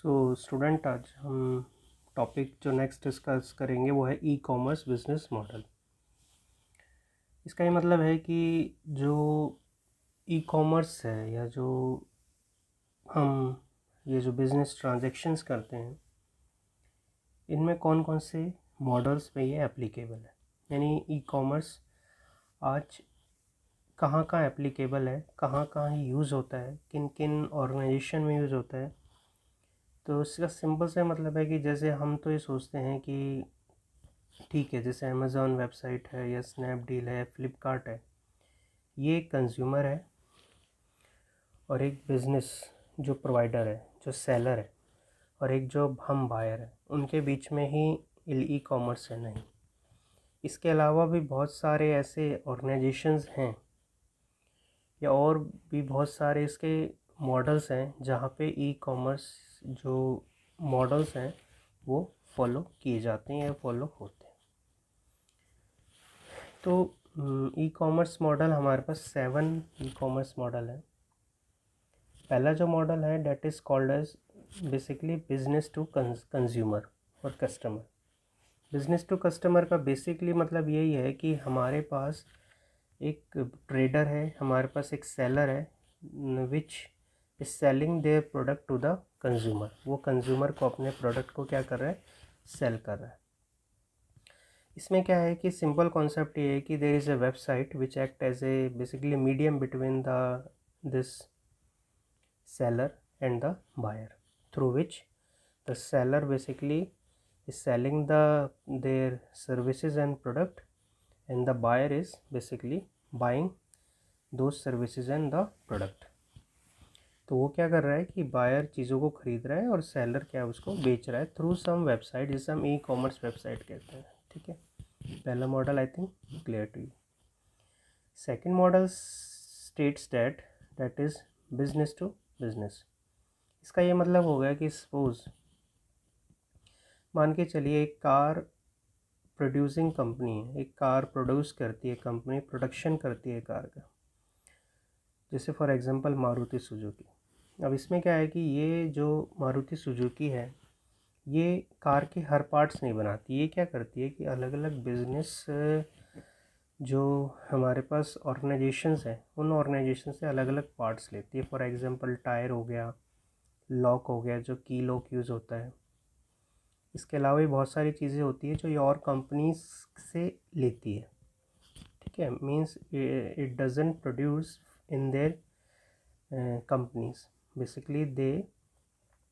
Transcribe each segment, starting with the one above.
Student आज हम topic जो नेक्स्ट डिस्कस करेंगे वो है ई कॉमर्स बिजनेस मॉडल। इसका ये मतलब है कि जो ई कॉमर्स है या जो हम ये जो बिज़नेस ट्रांजैक्शंस करते हैं इनमें कौन कौन से मॉडल्स पे ये एप्लीकेबल है, यानी ई कॉमर्स आज कहाँ कहाँ एप्लीकेबल है, कहाँ कहाँ यूज़ होता है, किन किन ऑर्गेनाइजेशन में यूज़ होता है। तो इसका सिंपल से मतलब है कि जैसे हम तो ये सोचते हैं कि ठीक है, जैसे अमेज़ॉन वेबसाइट है या स्नैपडील है, फ्लिपकार्ट है, ये एक कंज्यूमर है और एक बिज़नेस जो प्रोवाइडर है, जो सेलर है, और एक जो हम बायर है, उनके बीच में ही ई कॉमर्स है। नहीं, इसके अलावा भी बहुत सारे ऐसे ऑर्गेनाइजेशंस हैं या और भी बहुत सारे इसके मॉडल्स हैं जहाँ पे ई कॉमर्स जो मॉडल्स हैं वो फॉलो किए जाते हैं या फॉलो होते हैं। तो ई कॉमर्स मॉडल हमारे पास 7 ई कॉमर्स मॉडल है। पहला जो मॉडल है that is called as basically business to consumer और कस्टमर। बिजनेस टू कस्टमर का बेसिकली मतलब यही है कि हमारे पास एक ट्रेडर है, हमारे पास एक सेलर है which is selling their product to the consumer. वो कंज्यूमर को अपने प्रोडक्ट को क्या कर रहा है, सेल कर रहा है। इसमें क्या है कि सिंपल कॉन्सेप्ट ये है कि there is a website which act as a basically medium between the this seller and the buyer, through which the seller basically is selling their services and product, and the buyer is basically buying those services and the product। तो वो क्या कर रहा है कि buyer चीज़ों को खरीद रहा है और सेलर क्या उसको बेच रहा है थ्रू सम वेबसाइट, जिसे हम ई कॉमर्स वेबसाइट कहते हैं। ठीक है, पहला model I think clear to you. Second model states that is business to business. इसका ये मतलब हो गया कि सपोज मान के चलिए एक कार प्रोड्यूसिंग कंपनी है, एक कार प्रोड्यूस करती है कंपनी, प्रोडक्शन करती है कार का, जैसे फॉर एग्जांपल मारुति सुजुकी। अब इसमें क्या है कि ये जो मारुति सुजुकी है ये कार के हर पार्ट्स नहीं बनाती। ये क्या करती है कि अलग अलग बिजनेस जो हमारे पास ऑर्गेनाइजेशंस हैं उन ऑर्गेनाइजेशन से अलग अलग पार्ट्स लेती है। फॉर एग्जांपल टायर हो गया, लॉक हो गया, जो की लॉक यूज़ होता है। इसके अलावा भी बहुत सारी चीज़ें होती है जो ये और कंपनीज से लेती है। ठीक है, means it doesn't produce in their companies, basically they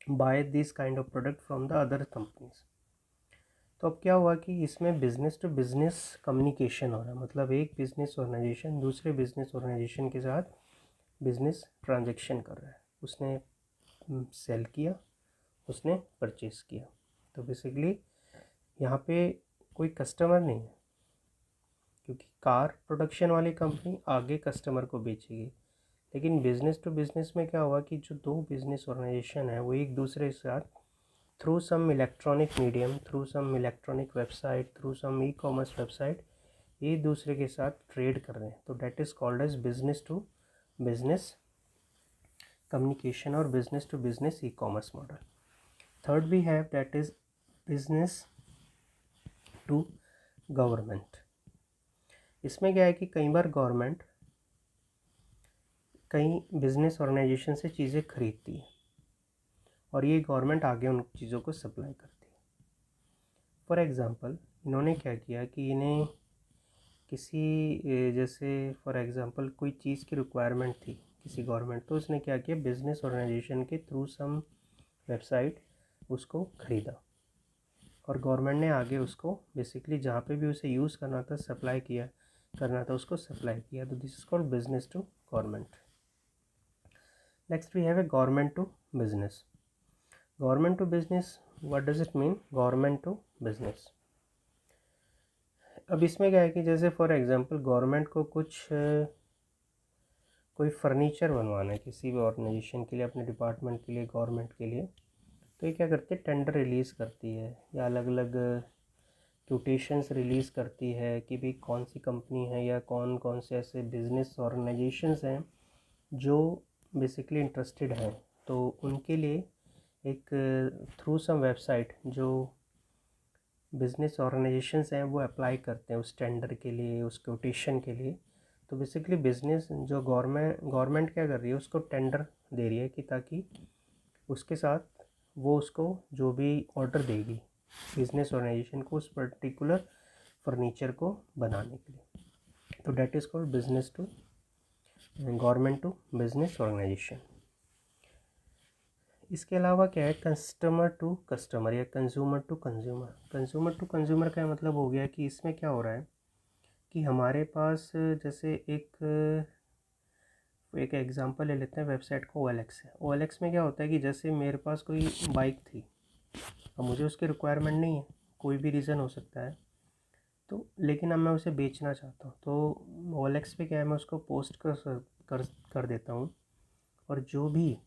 buy this kind of product from the other companies. तो अब क्या हुआ कि इसमें बिजनेस टू बिजनेस कम्युनिकेशन हो रहा है, मतलब एक बिजनेस ऑर्गेनाइजेशन दूसरे बिजनेस ऑर्गेनाइजेशन के साथ बिजनेस ट्रांजेक्शन कर रहा है। उसने सेल किया, उसने परचेस किया। तो बेसिकली यहाँ पे कोई कस्टमर नहीं है, क्योंकि कार प्रोडक्शन वाली कंपनी आगे कस्टमर को बेचेगी। लेकिन बिज़नेस टू बिज़नेस में क्या हुआ कि जो दो बिज़नेस ऑर्गेनाइजेशन है वो एक दूसरे के साथ through some electronic medium, through some electronic website, through some e commerce website एक दूसरे के साथ ट्रेड कर रहे हैं। तो that is called as business to business communication और business to business e commerce model. Third we have that is business to government. इसमें क्या है कि कई बार गवर्नमेंट कई बिजनेस ऑर्गेनाइजेशन से चीज़ें खरीदती है और ये गवर्नमेंट आगे उन चीज़ों को सप्लाई करती है। फॉर एग्ज़ाम्पल इन्होंने क्या किया कि इन्हें किसी जैसे फॉर एग्ज़ाम्पल कोई चीज़ की रिक्वायरमेंट थी किसी गवर्नमेंट, तो उसने क्या किया बिजनेस ऑर्गेनाइजेशन के थ्रू सम वेबसाइट उसको ख़रीदा और गवर्नमेंट ने आगे उसको बेसिकली जहाँ पे भी उसे यूज़ करना था सप्लाई किया करना था उसको सप्लाई किया। तो this is called business to government. Next we have a government to business. Government to business, what does it mean government to business? अब इसमें क्या है कि जैसे फॉर एग्जांपल गवर्नमेंट को कोई फर्नीचर बनवाना है किसी भी ऑर्गेनाइजेशन के लिए, अपने डिपार्टमेंट के लिए, गवर्नमेंट के लिए, तो ये क्या करती है टेंडर रिलीज़ करती है या अलग अलग क्यूटेशंस रिलीज़ करती है कि भाई कौन सी कंपनी है या कौन कौन से ऐसे बिजनेस ऑर्गेनाइजेशंस हैं जो बेसिकली इंटरेस्टेड हैं। तो उनके लिए एक थ्रू सम वेबसाइट जो बिजनेस ऑर्गेनाइजेशंस हैं वो अप्लाई करते हैं उस टेंडर के लिए, उस कोटेशन के लिए। तो बेसिकली बिजनेस जो गवर्नमेंट क्या कर रही है, उसको टेंडर दे रही है कि ताकि उसके साथ वो उसको जो भी ऑर्डर देगी बिजनेस ऑर्गेनाइजेशन को उस पर्टिकुलर फर्नीचर को बनाने के लिए। तो that is called business to government to business organisation. इसके अलावा क्या है, कस्टमर टू कस्टमर या consumer to consumer. Consumer to consumer का मतलब हो गया कि इसमें क्या हो रहा है कि हमारे पास जैसे एक एग्जांपल ले लेते हैं वेबसाइट को OLX है। OLX में क्या होता है कि जैसे मेरे पास कोई बाइक थी, अब मुझे उसकी रिक्वायरमेंट नहीं है, कोई भी रीज़न हो सकता है, तो लेकिन अब मैं उसे बेचना चाहता हूँ, तो OLX पे क्या है, मैं उसको पोस्ट कर देता हूँ, और जो भी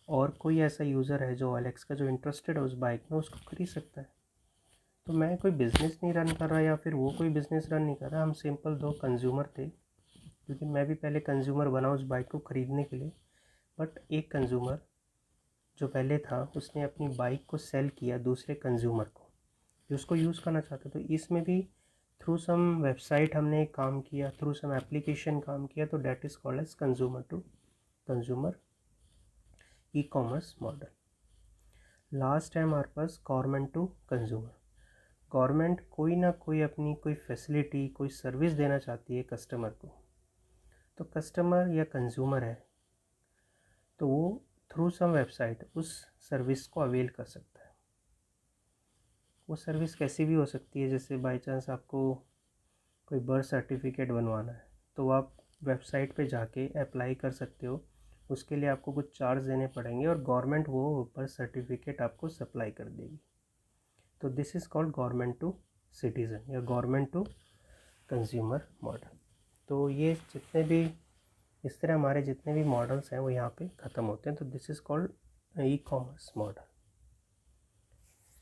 और कोई ऐसा यूज़र है जो OLX का जो इंटरेस्टेड है उस बाइक में, उसको खरीद सकता है। तो मैं कोई बिज़नेस नहीं रन कर रहा या फिर वो कोई बिज़नेस रन नहीं कर रहा, हम सिंपल दो कंज्यूमर थे, क्योंकि मैं भी पहले कंज्यूमर बना उस बाइक को ख़रीदने के लिए। बट एक कंज्यूमर जो पहले था उसने अपनी बाइक को सेल किया दूसरे कंज्यूमर को जो उसको यूज़ करना चाहता। तो इसमें भी थ्रू सम वेबसाइट हमने काम किया, थ्रू सम एप्लीकेशन काम किया, तो that is called as consumer to consumer e commerce model. Last है हमारे पास गवर्नमेंट टू कंज्यूमर। गवर्नमेंट कोई ना कोई अपनी कोई फैसिलिटी, कोई सर्विस देना चाहती है कस्टमर को, तो कस्टमर या कंज्यूमर है तो वो थ्रू सम वेबसाइट उस सर्विस को अवेल कर सकता है। वो सर्विस कैसी भी हो सकती है, जैसे बाई चांस आपको कोई बर्थ सर्टिफिकेट बनवाना है तो आप वेबसाइट पे जाके अप्लाई कर सकते हो, उसके लिए आपको कुछ चार्ज देने पड़ेंगे और गवर्नमेंट वो बर्थ सर्टिफिकेट आपको सप्लाई कर देगी। तो this is called government to citizen या गवर्नमेंट टू कंज्यूमर मॉडल। तो ये जितने भी इस तरह हमारे जितने भी मॉडल्स हैं वो यहाँ पे ख़त्म होते हैं। तो this is called E commerce model.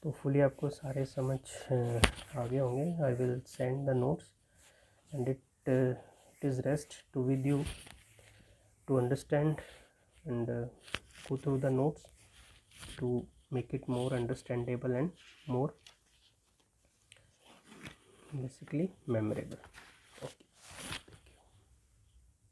तो फुली आपको सारे समझ आ गए होंगे। I will send the notes and it is rest to with you to understand and go through the notes to make it more understandable and more basically memorable.